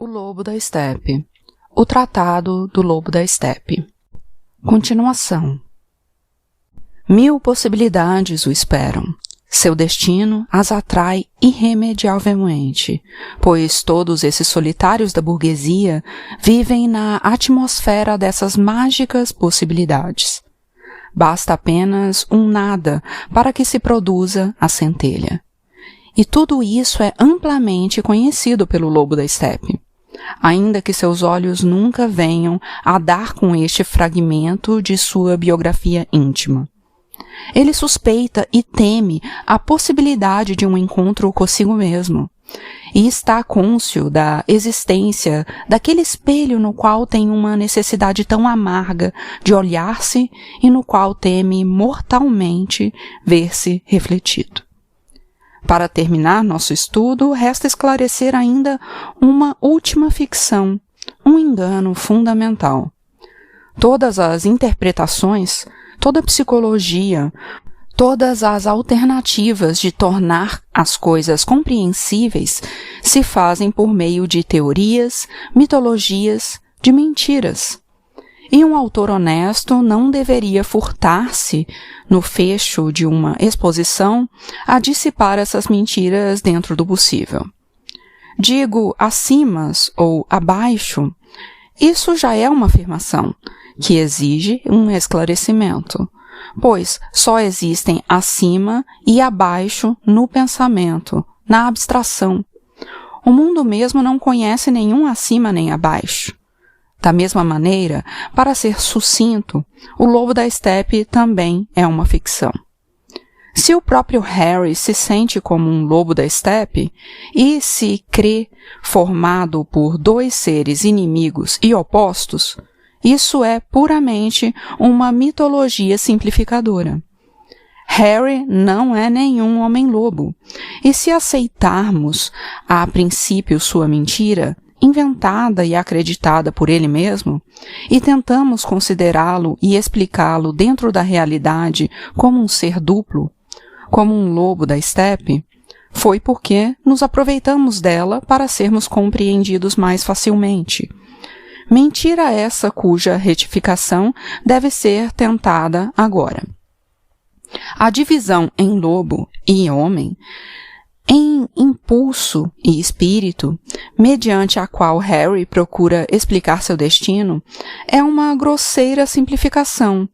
O Lobo da Estepe. O Tratado do Lobo da Estepe. Continuação. 1000 possibilidades o esperam. Seu destino as atrai irremediavelmente, pois todos esses solitários da burguesia vivem na atmosfera dessas mágicas possibilidades. Basta apenas um nada para que se produza a centelha. E tudo isso é amplamente conhecido pelo lobo da estepe, ainda que seus olhos nunca venham a dar com este fragmento de sua biografia íntima. Ele suspeita e teme a possibilidade de um encontro consigo mesmo, e está cônscio da existência daquele espelho no qual tem uma necessidade tão amarga de olhar-se e no qual teme mortalmente ver-se refletido. Para terminar nosso estudo, resta esclarecer ainda uma última ficção, um engano fundamental. Todas as interpretações, toda a psicologia, todas as alternativas de tornar as coisas compreensíveis se fazem por meio de teorias, mitologias, de mentiras. E um autor honesto não deveria furtar-se, no fecho de uma exposição, a dissipar essas mentiras dentro do possível. Digo acima ou abaixo, isso já é uma afirmação, que exige um esclarecimento, pois só existem acima e abaixo no pensamento, na abstração. O mundo mesmo não conhece nenhum acima nem abaixo. Da mesma maneira, para ser sucinto, o Lobo da Estepe também é uma ficção. Se o próprio Harry se sente como um lobo da estepe e se crê formado por dois seres inimigos e opostos, isso é puramente uma mitologia simplificadora. Harry não é nenhum homem-lobo, e se aceitarmos a princípio sua mentira, inventada e acreditada por ele mesmo, e tentamos considerá-lo e explicá-lo dentro da realidade como um ser duplo, como um lobo da estepe, foi porque nos aproveitamos dela para sermos compreendidos mais facilmente. Mentira essa cuja retificação deve ser tentada agora. A divisão em lobo e homem, em impulso e espírito, mediante a qual Harry procura explicar seu destino, é uma grosseira simplificação,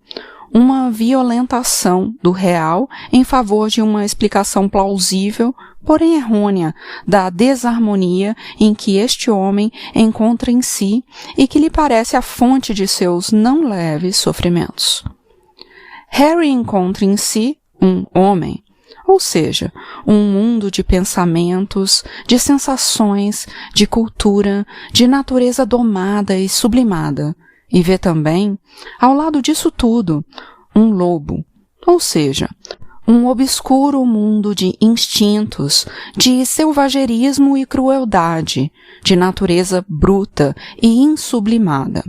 uma violentação do real em favor de uma explicação plausível, porém errônea, da desarmonia em que este homem encontra em si e que lhe parece a fonte de seus não leves sofrimentos. Harry encontra em si um homem, ou seja, um mundo de pensamentos, de sensações, de cultura, de natureza domada e sublimada, e vê também, ao lado disso tudo, um lobo, ou seja, um obscuro mundo de instintos, de selvagerismo e crueldade, de natureza bruta e insublimada.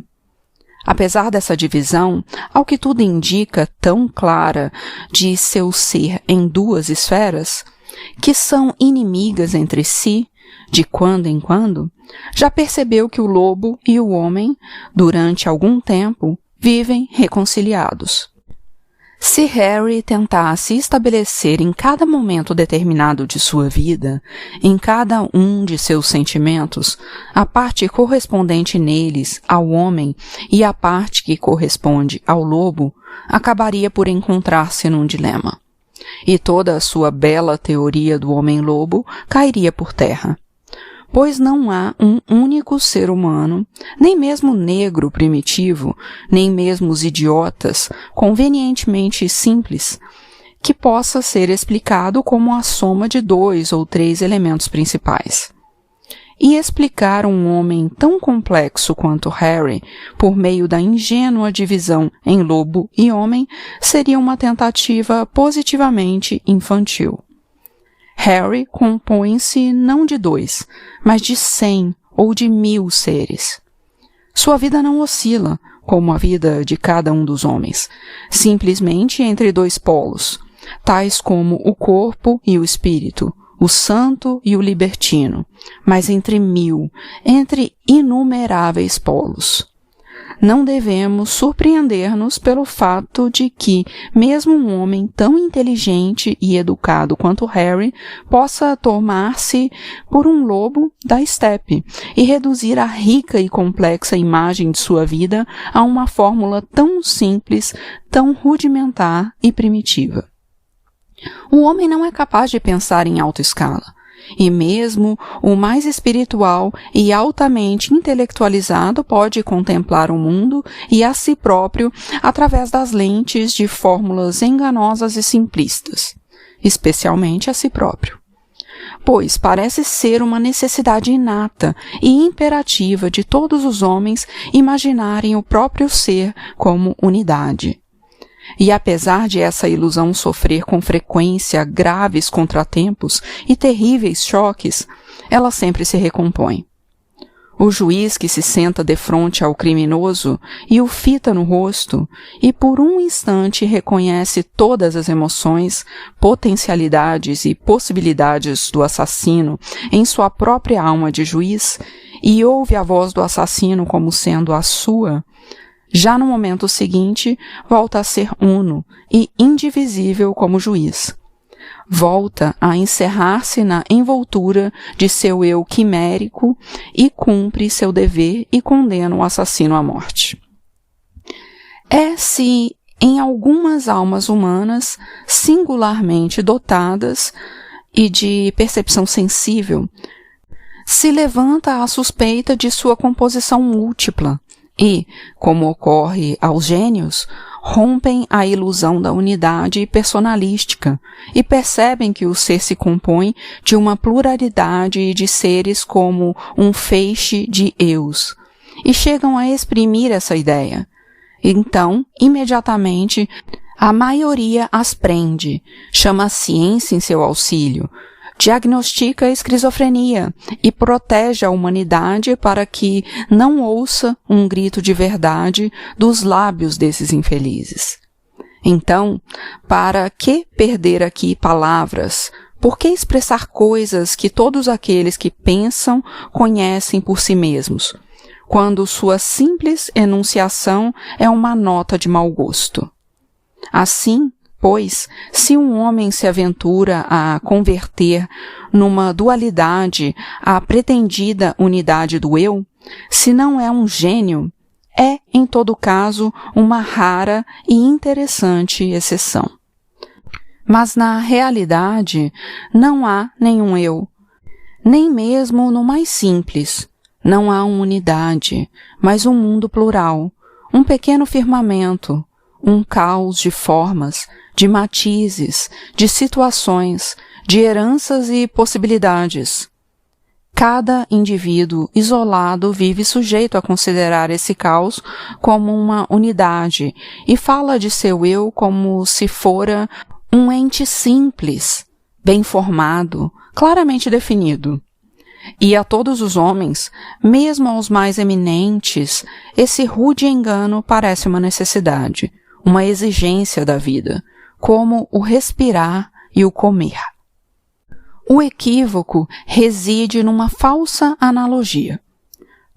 Apesar dessa divisão, ao que tudo indica tão clara de seu ser em duas esferas, que são inimigas entre si, de quando em quando, já percebeu que o lobo e o homem, durante algum tempo, vivem reconciliados. Se Harry tentasse estabelecer em cada momento determinado de sua vida, em cada um de seus sentimentos, a parte correspondente neles ao homem e a parte que corresponde ao lobo, acabaria por encontrar-se num dilema. E toda a sua bela teoria do homem-lobo cairia por terra. Pois não há um único ser humano, nem mesmo negro primitivo, nem mesmo os idiotas, convenientemente simples, que possa ser explicado como a soma de 2 ou 3 elementos principais. E explicar um homem tão complexo quanto Harry, por meio da ingênua divisão em lobo e homem, seria uma tentativa positivamente infantil. Harry compõe-se não de 2, mas de 100 ou de 1000 seres. Sua vida não oscila, como a vida de cada um dos homens, simplesmente entre 2 polos, tais como o corpo e o espírito, o santo e o libertino, mas entre inumeráveis polos. Não devemos surpreender-nos pelo fato de que, mesmo um homem tão inteligente e educado quanto Harry, possa tomar-se por um lobo da estepe e reduzir a rica e complexa imagem de sua vida a uma fórmula tão simples, tão rudimentar e primitiva. O homem não é capaz de pensar em alta escala. E mesmo o mais espiritual e altamente intelectualizado pode contemplar o mundo e a si próprio através das lentes de fórmulas enganosas e simplistas, especialmente a si próprio. Pois parece ser uma necessidade inata e imperativa de todos os homens imaginarem o próprio ser como unidade. E apesar de essa ilusão sofrer com frequência graves contratempos e terríveis choques, ela sempre se recompõe. O juiz que se senta defronte ao criminoso e o fita no rosto, e por um instante reconhece todas as emoções, potencialidades e possibilidades do assassino em sua própria alma de juiz, e ouve a voz do assassino como sendo a sua, já no momento seguinte, volta a ser uno e indivisível como juiz. Volta a encerrar-se na envoltura de seu eu quimérico e cumpre seu dever e condena o assassino à morte. É se em algumas almas humanas singularmente dotadas e de percepção sensível se levanta a suspeita de sua composição múltipla, e, como ocorre aos gênios, rompem a ilusão da unidade personalística e percebem que o ser se compõe de uma pluralidade de seres como um feixe de eus, e chegam a exprimir essa ideia. Então, imediatamente, a maioria as prende, chama a ciência em seu auxílio, diagnostica a esquizofrenia e protege a humanidade para que não ouça um grito de verdade dos lábios desses infelizes. Então, para que perder aqui palavras? Por que expressar coisas que todos aqueles que pensam conhecem por si mesmos, quando sua simples enunciação é uma nota de mau gosto? Assim, pois, se um homem se aventura a converter numa dualidade a pretendida unidade do eu, se não é um gênio, é, em todo caso, uma rara e interessante exceção. Mas na realidade não há nenhum eu, nem mesmo no mais simples. Não há uma unidade, mas um mundo plural, um pequeno firmamento, um caos de formas, de matizes, de situações, de heranças e possibilidades. Cada indivíduo isolado vive sujeito a considerar esse caos como uma unidade e fala de seu eu como se fora um ente simples, bem formado, claramente definido. E a todos os homens, mesmo aos mais eminentes, esse rude engano parece uma necessidade, uma exigência da vida, como o respirar e o comer. O equívoco reside numa falsa analogia.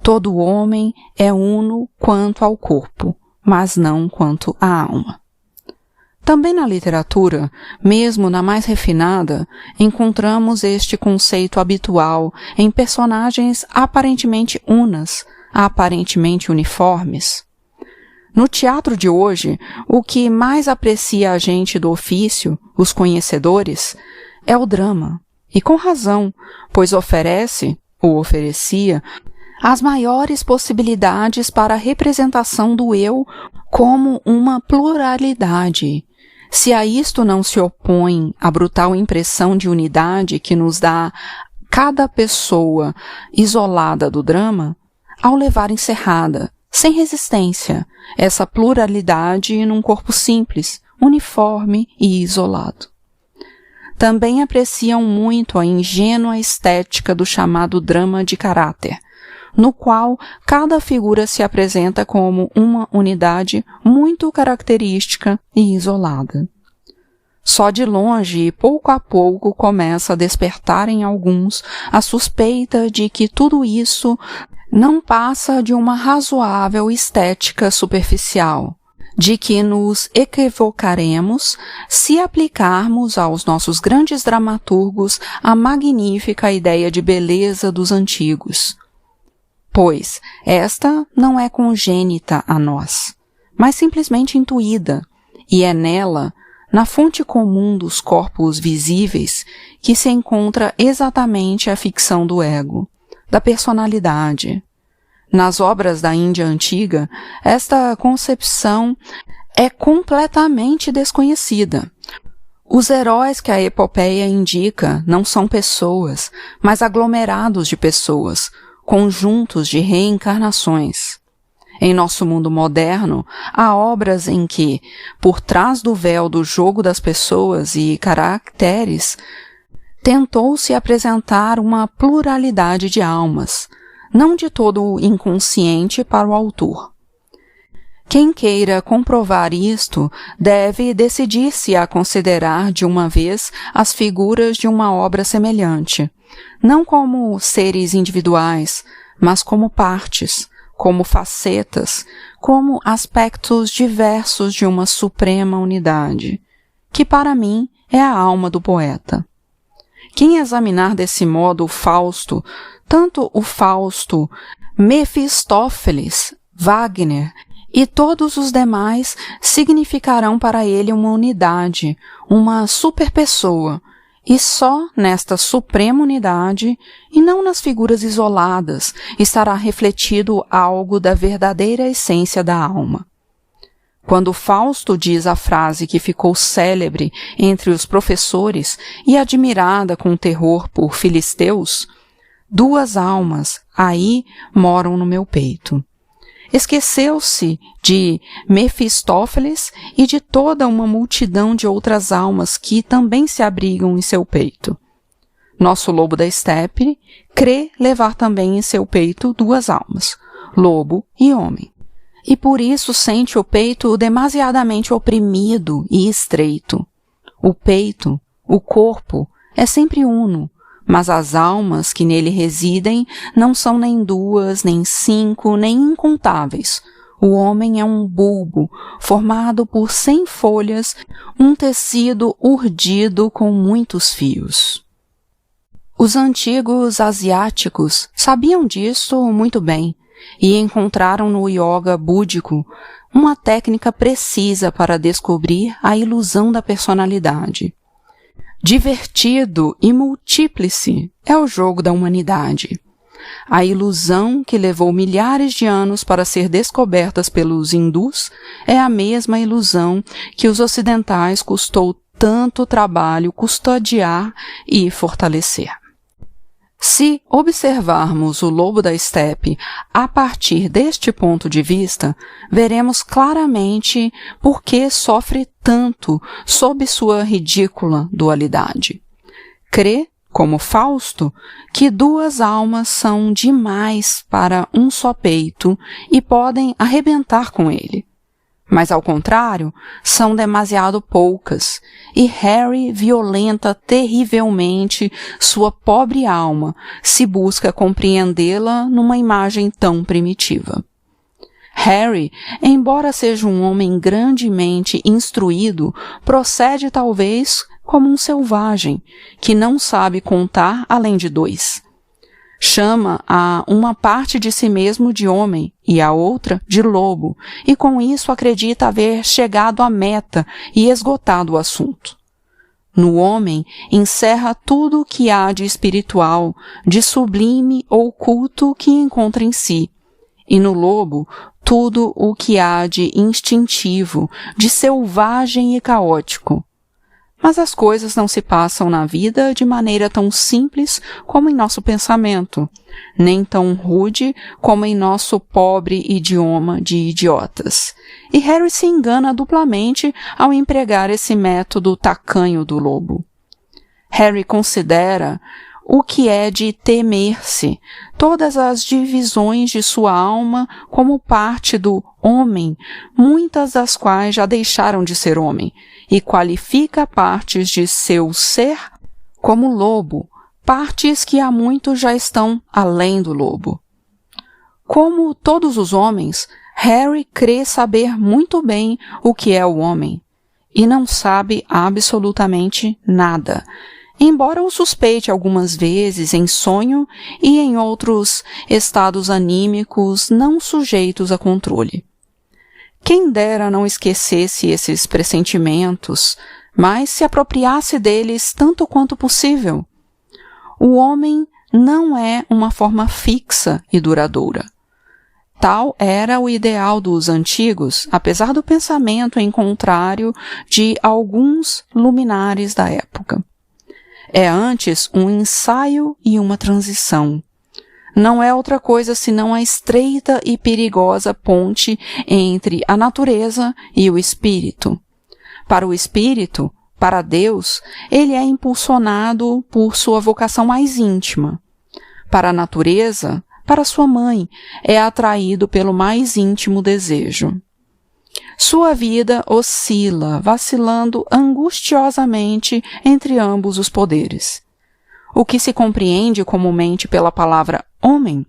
Todo homem é uno quanto ao corpo, mas não quanto à alma. Também na literatura, mesmo na mais refinada, encontramos este conceito habitual em personagens aparentemente unas, aparentemente uniformes. No teatro de hoje, o que mais aprecia a gente do ofício, os conhecedores, é o drama, e com razão, pois oferece, ou oferecia, as maiores possibilidades para a representação do eu como uma pluralidade. Se a isto não se opõe a brutal impressão de unidade que nos dá cada pessoa isolada do drama, ao levar encerrada, sem resistência, essa pluralidade num corpo simples, uniforme e isolado. Também apreciam muito a ingênua estética do chamado drama de caráter, no qual cada figura se apresenta como uma unidade muito característica e isolada. Só de longe e pouco a pouco começa a despertar em alguns a suspeita de que tudo isso não passa de uma razoável estética superficial, de que nos equivocaremos se aplicarmos aos nossos grandes dramaturgos a magnífica ideia de beleza dos antigos. Pois esta não é congênita a nós, mas simplesmente intuída, e é nela, na fonte comum dos corpos visíveis, que se encontra exatamente a ficção do ego, da personalidade. Nas obras da Índia antiga, esta concepção é completamente desconhecida. Os heróis que a epopeia indica não são pessoas, mas aglomerados de pessoas, conjuntos de reencarnações. Em nosso mundo moderno, há obras em que, por trás do véu do jogo das pessoas e caracteres, tentou-se apresentar uma pluralidade de almas, não de todo inconsciente para o autor. Quem queira comprovar isto deve decidir-se a considerar de uma vez as figuras de uma obra semelhante, não como seres individuais, mas como partes, como facetas, como aspectos diversos de uma suprema unidade, que para mim é a alma do poeta. Quem examinar desse modo o Fausto, tanto o Fausto, Mefistófeles, Wagner e todos os demais significarão para ele uma unidade, uma superpessoa, e só nesta suprema unidade, e não nas figuras isoladas, estará refletido algo da verdadeira essência da alma. Quando Fausto diz a frase que ficou célebre entre os professores e admirada com terror por filisteus, 2 almas aí moram no meu peito. Esqueceu-se de Mefistófeles e de toda uma multidão de outras almas que também se abrigam em seu peito. Nosso lobo da estepe crê levar também em seu peito 2 almas, lobo e homem. E por isso sente o peito demasiadamente oprimido e estreito. O peito, o corpo, é sempre uno, mas as almas que nele residem não são nem 2, nem 5, nem incontáveis. O homem é um bulbo, formado por 100 folhas, um tecido urdido com muitos fios. Os antigos asiáticos sabiam disso muito bem, e encontraram no yoga búdico uma técnica precisa para descobrir a ilusão da personalidade. Divertido e multíplice é o jogo da humanidade. A ilusão que levou milhares de anos para ser descobertas pelos hindus é a mesma ilusão que os ocidentais custou tanto trabalho custodiar e fortalecer. Se observarmos o lobo da estepe a partir deste ponto de vista, veremos claramente por que sofre tanto sob sua ridícula dualidade. Crê, como Fausto, que 2 almas são demais para um só peito e podem arrebentar com ele. Mas, ao contrário, são demasiado poucas, e Harry violenta terrivelmente sua pobre alma se busca compreendê-la numa imagem tão primitiva. Harry, embora seja um homem grandemente instruído, procede talvez como um selvagem, que não sabe contar além de 2. Chama a uma parte de si mesmo de homem e a outra de lobo, e com isso acredita haver chegado à meta e esgotado o assunto. No homem encerra tudo o que há de espiritual, de sublime ou oculto que encontra em si, e no lobo tudo o que há de instintivo, de selvagem e caótico. Mas as coisas não se passam na vida de maneira tão simples como em nosso pensamento, nem tão rude como em nosso pobre idioma de idiotas. E Harry se engana duplamente ao empregar esse método tacanho do lobo. Harry considera o que é de temer-se, todas as divisões de sua alma como parte do homem, muitas das quais já deixaram de ser homem, e qualifica partes de seu ser como lobo, partes que há muito já estão além do lobo. Como todos os homens, Harry crê saber muito bem o que é o homem, e não sabe absolutamente nada, embora o suspeite algumas vezes em sonho e em outros estados anímicos não sujeitos a controle. Quem dera não esquecesse esses pressentimentos, mas se apropriasse deles tanto quanto possível. O homem não é uma forma fixa e duradoura. Tal era o ideal dos antigos, apesar do pensamento em contrário de alguns luminares da época. É antes um ensaio e uma transição. Não é outra coisa senão a estreita e perigosa ponte entre a natureza e o espírito. Para o espírito, para Deus, ele é impulsionado por sua vocação mais íntima. Para a natureza, para sua mãe, é atraído pelo mais íntimo desejo. Sua vida oscila, vacilando angustiosamente entre ambos os poderes. O que se compreende comumente pela palavra homem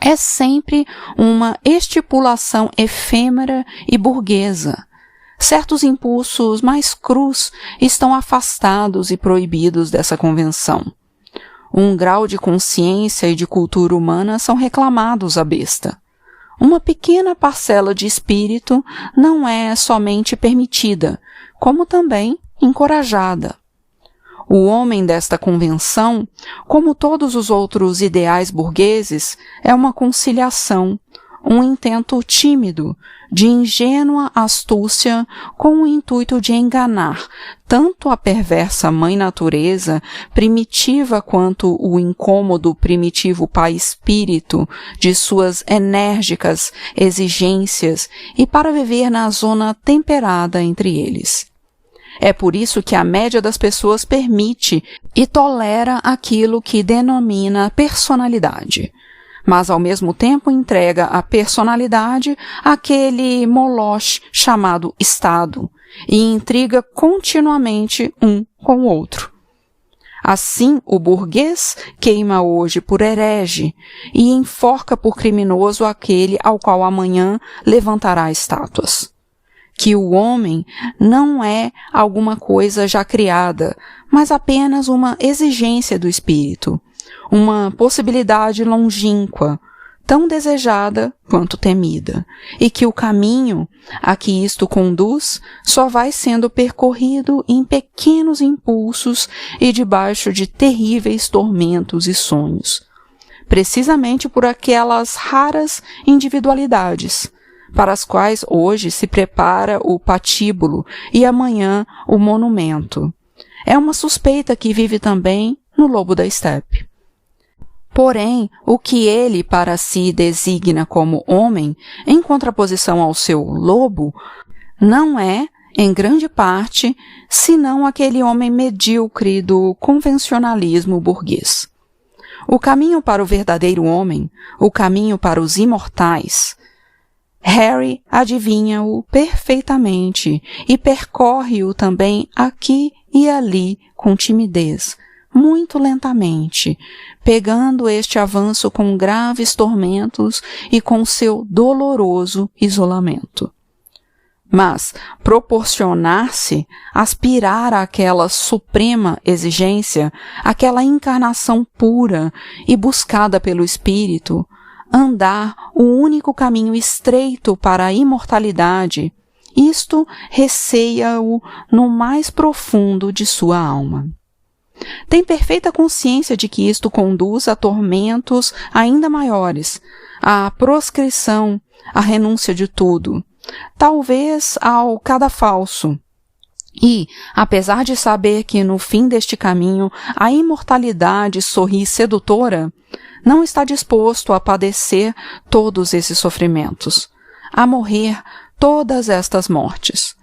é sempre uma estipulação efêmera e burguesa. Certos impulsos mais crus estão afastados e proibidos dessa convenção. Um grau de consciência e de cultura humana são reclamados à besta. Uma pequena parcela de espírito não é somente permitida, como também encorajada. O homem desta convenção, como todos os outros ideais burgueses, é uma conciliação, um intento tímido, de ingênua astúcia com o intuito de enganar tanto a perversa mãe natureza, primitiva quanto o incômodo primitivo pai espírito de suas enérgicas exigências e para viver na zona temperada entre eles. É por isso que a média das pessoas permite e tolera aquilo que denomina personalidade, mas ao mesmo tempo entrega a personalidade àquele moloche chamado Estado e intriga continuamente um com o outro. Assim, o burguês queima hoje por herege e enforca por criminoso aquele ao qual amanhã levantará estátuas. Que o homem não é alguma coisa já criada, mas apenas uma exigência do espírito, uma possibilidade longínqua, tão desejada quanto temida, e que o caminho a que isto conduz só vai sendo percorrido em pequenos impulsos e debaixo de terríveis tormentos e sonhos, precisamente por aquelas raras individualidades, para as quais hoje se prepara o patíbulo e amanhã o monumento. É uma suspeita que vive também no lobo da estepe. Porém, o que ele para si designa como homem, em contraposição ao seu lobo, não é, em grande parte, senão aquele homem medíocre do convencionalismo burguês. O caminho para o verdadeiro homem, o caminho para os imortais, Harry adivinha-o perfeitamente e percorre-o também aqui e ali com timidez, muito lentamente, pegando este avanço com graves tormentos e com seu doloroso isolamento. Mas proporcionar-se, aspirar àquela suprema exigência, àquela encarnação pura e buscada pelo espírito, andar o único caminho estreito para a imortalidade, isto receia-o no mais profundo de sua alma. Tem perfeita consciência de que isto conduz a tormentos ainda maiores, à proscrição, à renúncia de tudo, talvez ao cadafalso. E, apesar de saber que no fim deste caminho a imortalidade sorri sedutora, não está disposto a padecer todos esses sofrimentos, a morrer todas estas mortes,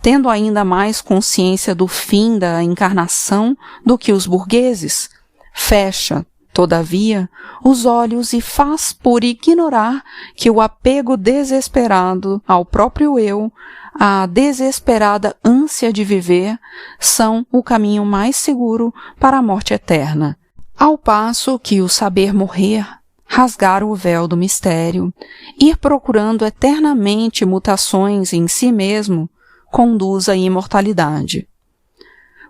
tendo ainda mais consciência do fim da encarnação do que os burgueses, fecha, Todavia, os olhos e faz por ignorar que o apego desesperado ao próprio eu, a desesperada ânsia de viver, são o caminho mais seguro para a morte eterna, ao passo que o saber morrer, rasgar o véu do mistério, ir procurando eternamente mutações em si mesmo, conduz à imortalidade.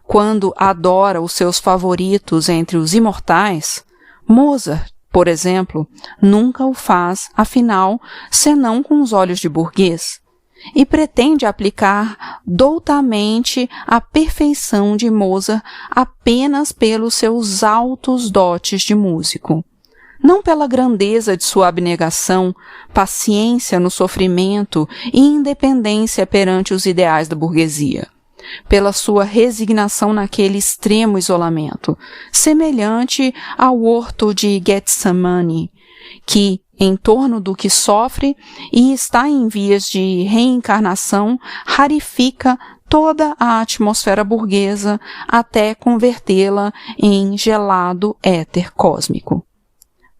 Quando adora os seus favoritos entre os imortais, Mozart, por exemplo, nunca o faz, afinal, senão com os olhos de burguês, e pretende aplicar doutamente a perfeição de Mozart apenas pelos seus altos dotes de músico, não pela grandeza de sua abnegação, paciência no sofrimento e independência perante os ideais da burguesia, pela sua resignação naquele extremo isolamento, semelhante ao horto de Getsemane, que, em torno do que sofre e está em vias de reencarnação, rarifica toda a atmosfera burguesa até convertê-la em gelado éter cósmico.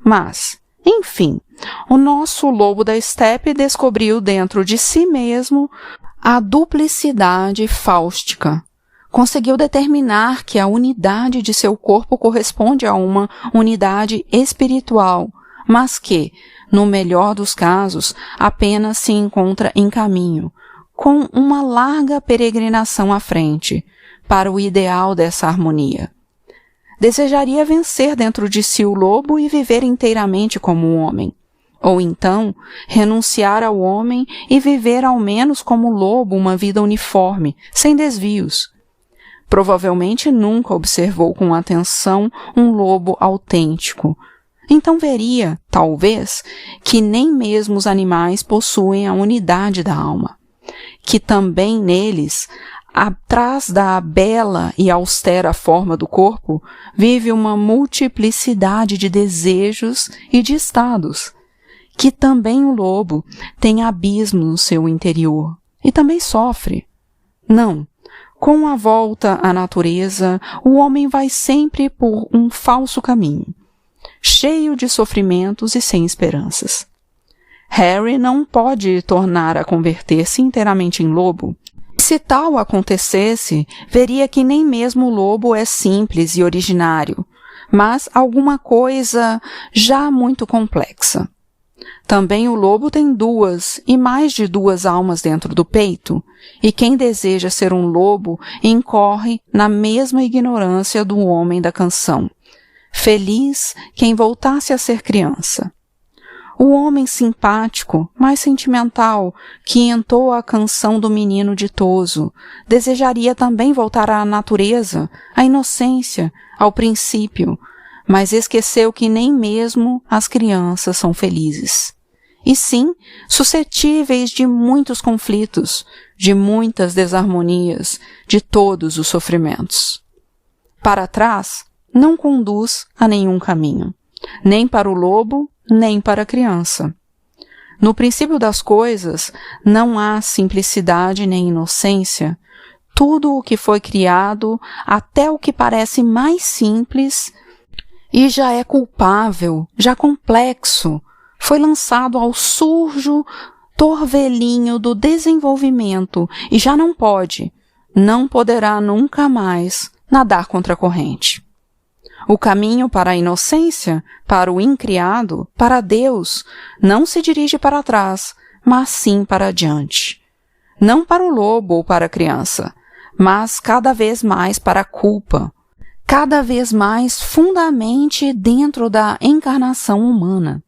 Mas, enfim, o nosso lobo da estepe descobriu dentro de si mesmo a duplicidade fáustica. Conseguiu determinar que a unidade de seu corpo corresponde a uma unidade espiritual, mas que, no melhor dos casos, apenas se encontra em caminho, com uma larga peregrinação à frente, para o ideal dessa harmonia. Desejaria vencer dentro de si o lobo e viver inteiramente como um homem. Ou então, renunciar ao homem e viver ao menos como lobo uma vida uniforme, sem desvios. Provavelmente nunca observou com atenção um lobo autêntico. Então veria, talvez, que nem mesmo os animais possuem a unidade da alma, que também neles, atrás da bela e austera forma do corpo, vive uma multiplicidade de desejos e de estados, que também o lobo tem abismo no seu interior e também sofre. Não, com a volta à natureza, o homem vai sempre por um falso caminho, cheio de sofrimentos e sem esperanças. Harry não pode tornar a converter-se inteiramente em lobo. Se tal acontecesse, veria que nem mesmo o lobo é simples e originário, mas alguma coisa já muito complexa. Também o lobo tem duas e mais de duas almas dentro do peito, e quem deseja ser um lobo incorre na mesma ignorância do homem da canção. Feliz quem voltasse a ser criança. O homem simpático, mais sentimental, que entoa a canção do menino ditoso, desejaria também voltar à natureza, à inocência, ao princípio, mas esqueceu que nem mesmo as crianças são felizes. E sim, suscetíveis de muitos conflitos, de muitas desarmonias, de todos os sofrimentos. Para trás, não conduz a nenhum caminho, nem para o lobo, nem para a criança. No princípio das coisas, não há simplicidade nem inocência. Tudo o que foi criado, até o que parece mais simples, e já é culpável, já complexo, foi lançado ao sujo torvelinho do desenvolvimento e já não poderá nunca mais nadar contra a corrente. O caminho para a inocência, para o incriado, para Deus, não se dirige para trás, mas sim para adiante. Não para o lobo ou para a criança, mas cada vez mais para a culpa, cada vez mais fundamente dentro da encarnação humana.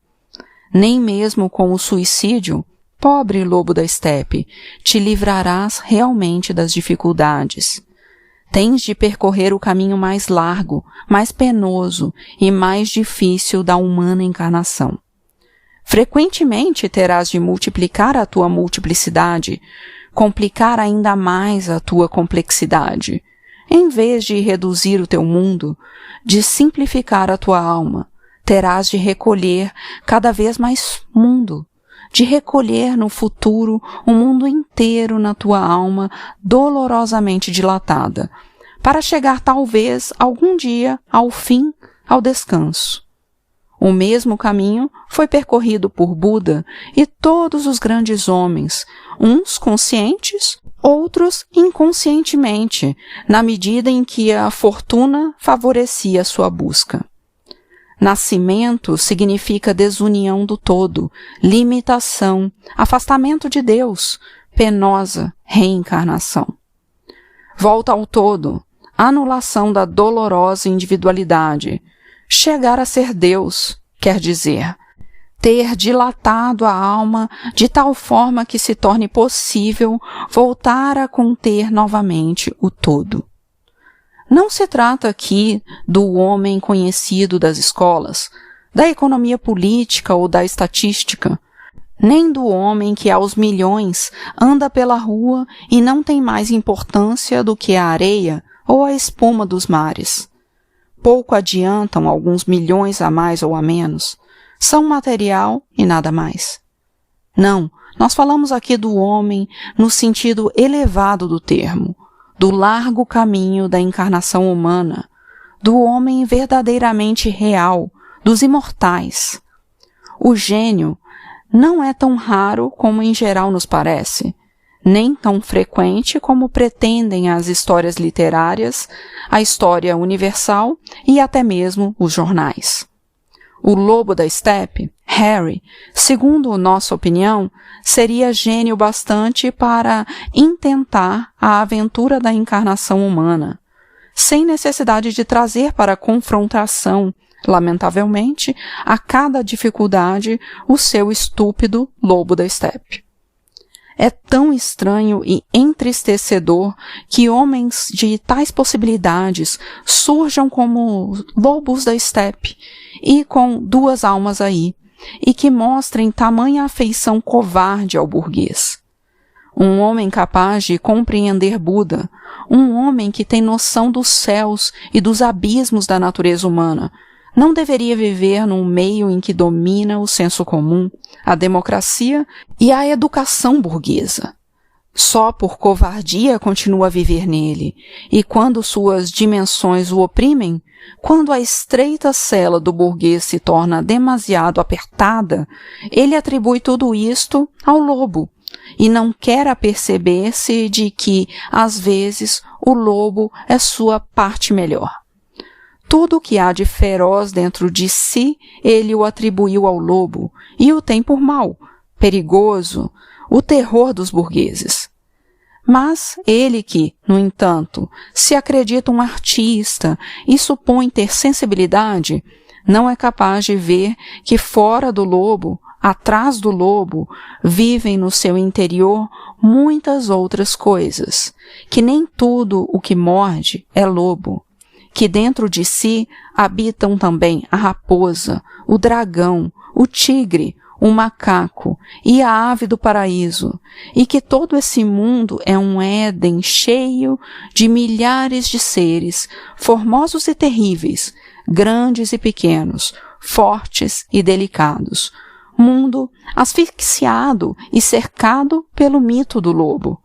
Nem mesmo com o suicídio, pobre lobo da estepe, te livrarás realmente das dificuldades. Tens de percorrer o caminho mais largo, mais penoso e mais difícil da humana encarnação. Frequentemente terás de multiplicar a tua multiplicidade, complicar ainda mais a tua complexidade, em vez de reduzir o teu mundo, de simplificar a tua alma, terás de recolher cada vez mais mundo, de recolher no futuro o mundo inteiro na tua alma dolorosamente dilatada, para chegar talvez algum dia ao fim, ao descanso. O mesmo caminho foi percorrido por Buda e todos os grandes homens, uns conscientes, outros inconscientemente, na medida em que a fortuna favorecia sua busca. Nascimento significa desunião do todo, limitação, afastamento de Deus, penosa reencarnação. Volta ao todo, anulação da dolorosa individualidade. Chegar a ser Deus, quer dizer, ter dilatado a alma de tal forma que se torne possível voltar a conter novamente o todo. Não se trata aqui do homem conhecido das escolas, da economia política ou da estatística, nem do homem que aos milhões anda pela rua e não tem mais importância do que a areia ou a espuma dos mares. Pouco adiantam alguns milhões a mais ou a menos, são material e nada mais. Não, nós falamos aqui do homem no sentido elevado do termo, do largo caminho da encarnação humana, do homem verdadeiramente real, dos imortais. O gênio não é tão raro como em geral nos parece, nem tão frequente como pretendem as histórias literárias, a história universal e até mesmo os jornais. O lobo da estepe, Harry, segundo nossa opinião, seria gênio bastante para intentar a aventura da encarnação humana, sem necessidade de trazer para a confrontação, lamentavelmente, a cada dificuldade, o seu estúpido lobo da estepe. É tão estranho e entristecedor que homens de tais possibilidades surjam como lobos da estepe e com duas almas aí, e que mostrem tamanha afeição covarde ao burguês. Um homem capaz de compreender Buda, um homem que tem noção dos céus e dos abismos da natureza humana, não deveria viver num meio em que domina o senso comum, a democracia e a educação burguesa. Só por covardia continua a viver nele, e quando suas dimensões o oprimem, quando a estreita cela do burguês se torna demasiado apertada, ele atribui tudo isto ao lobo, e não quer aperceber-se de que, às vezes, o lobo é sua parte melhor. Tudo o que há de feroz dentro de si, ele o atribuiu ao lobo, e o tem por mau, perigoso, o terror dos burgueses. Mas ele que, no entanto, se acredita um artista e supõe ter sensibilidade, não é capaz de ver que fora do lobo, atrás do lobo, vivem no seu interior muitas outras coisas, que nem tudo o que morde é lobo, que dentro de si habitam também a raposa, o dragão, o tigre, o macaco e a ave do paraíso, e que todo esse mundo é um Éden cheio de milhares de seres, formosos e terríveis, grandes e pequenos, fortes e delicados, mundo asfixiado e cercado pelo mito do lobo,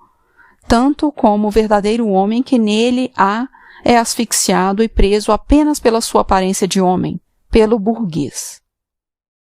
tanto como o verdadeiro homem que nele há é asfixiado e preso apenas pela sua aparência de homem, pelo burguês.